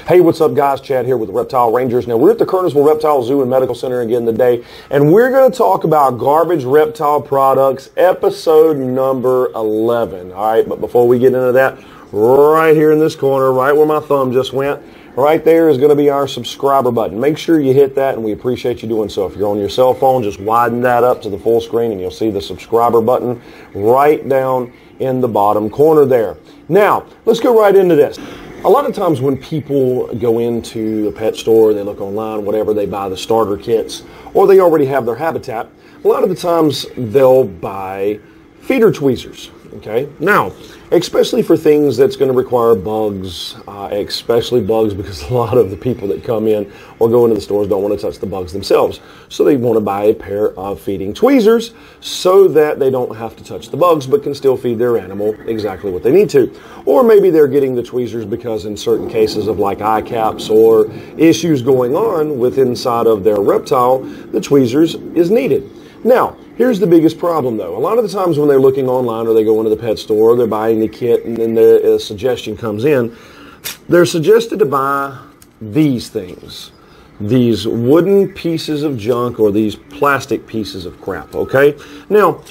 Hey, what's up, guys? Chad here with the Reptile Rangers. Now, we're at the Kernersville Reptile Zoo and Medical Center again today, and we're going to talk about garbage reptile products, episode number 11. All right, but before we get into that, right here in this corner, right where my thumb just went, right there is going to be our subscriber button. Make sure you hit that, and we appreciate you doing so. If you're on your cell phone, just widen that up to the full screen, and you'll see the subscriber button right down in the bottom corner there. Now, let's go right into this. A lot of times when people go into a pet store, they look online, whatever, they buy the starter kits, or they already have their habitat, a lot of the times they'll buy feeder tweezers. Okay. Now, especially for things that's going to require bugs, especially bugs, because a lot of the people that come in or go into the stores don't want to touch the bugs themselves. So they want to buy a pair of feeding tweezers so that they don't have to touch the bugs but can still feed their animal exactly what they need to. Or maybe they're getting the tweezers because in certain cases of like eye caps or issues going on with inside of their reptile, the tweezers is needed. Now, here's the biggest problem, though. A lot of the times when they're looking online or they go into the pet store, they're buying the kit, and then a suggestion comes in. They're suggested to buy these things, these wooden pieces of junk or these plastic pieces of crap, okay? Now,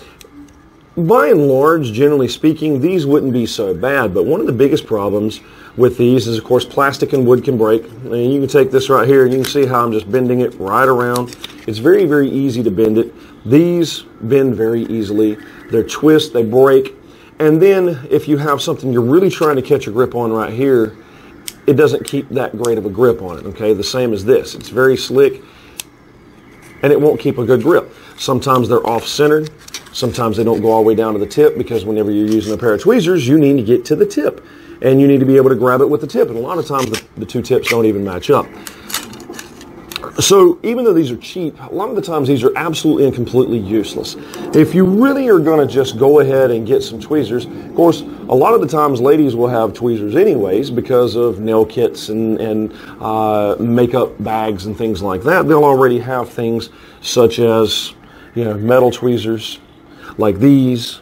by and large, generally speaking, these wouldn't be so bad, but one of the biggest problems with these is, of course, plastic and wood can break. And you can take this right here, and you can see how I'm just bending it right around. It's very, very easy to bend it. These bend very easily. They twist, they break. And then if you have something you're really trying to catch a grip on right here, it doesn't keep that great of a grip on it, okay? The same as this. It's very slick, and it won't keep a good grip. Sometimes they're off-centered. Sometimes they don't go all the way down to the tip, because whenever you're using a pair of tweezers, you need to get to the tip. And you need to be able to grab it with the tip. And a lot of times the two tips don't even match up. So even though these are cheap, a lot of the times these are absolutely and completely useless. If you really are going to just go ahead and get some tweezers, of course, a lot of the times ladies will have tweezers anyways because of nail kits and makeup bags and things like that. They'll already have things such as, you know, metal tweezers like these.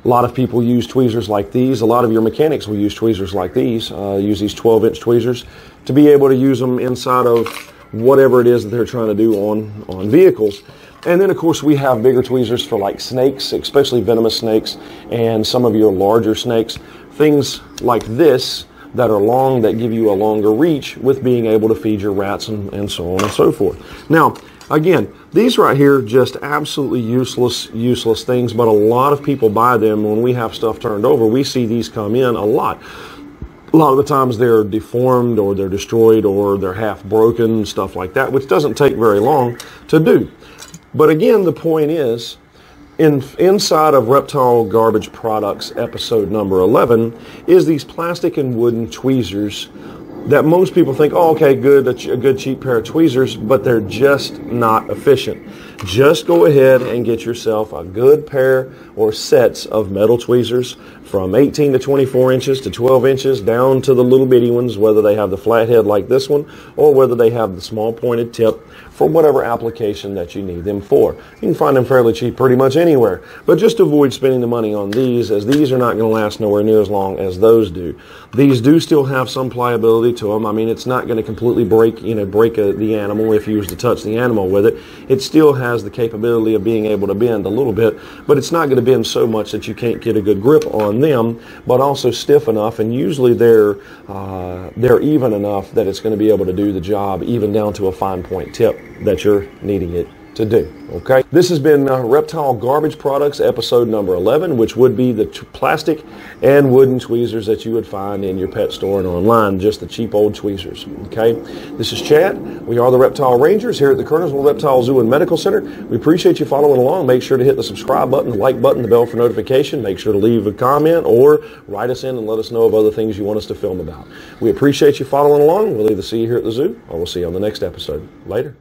A lot of people use tweezers like these. A lot of your mechanics will use tweezers like these, use these 12-inch tweezers to be able to use them inside of whatever it is that they're trying to do on vehicles. And then, of course, we have bigger tweezers for like snakes, especially venomous snakes, and some of your larger snakes. Things like this that are long, that give you a longer reach with being able to feed your rats and so on and so forth. Now, again, these right here, just absolutely useless things, but a lot of people buy them. When we have stuff turned over, we see these come in a lot. A lot of the times they're deformed or they're destroyed or they're half broken, stuff like that, which doesn't take very long to do. But again, the point is, inside of Reptile Garbage Products, episode number 11, is these plastic and wooden tweezers that most people think, oh, okay, good, a good cheap pair of tweezers, but they're just not efficient. Just go ahead and get yourself a good pair or sets of metal tweezers from 18 to 24 inches to 12 inches down to the little bitty ones, whether they have the flat head like this one or whether they have the small pointed tip, for whatever application that you need them for. You can find them fairly cheap pretty much anywhere, but just avoid spending the money on these, as these are not going to last nowhere near as long as those do. These do still have some pliability to them. I mean, it's not going to completely break the animal if you was to touch the animal with it. It still has the capability of being able to bend a little bit, but it's not going to bend so much that you can't get a good grip on them, but also stiff enough, and usually they're even enough that it's going to be able to do the job, even down to a fine point tip that you're needing it to do. Okay, this has been Reptile Garbage Products, episode number 11, which would be the plastic and wooden tweezers that you would find in your pet store and online, just the cheap old tweezers. Okay, this is Chad. We are the Reptile Rangers here at the Kernersville Reptile Zoo and Medical Center. We appreciate you following along. Make sure to hit the subscribe button, the like button, the bell for notification. Make sure to leave a comment or write us in and let us know of other things you want us to film about. We appreciate you following along. We'll either see you here at the zoo or we'll see you on the next episode. Later.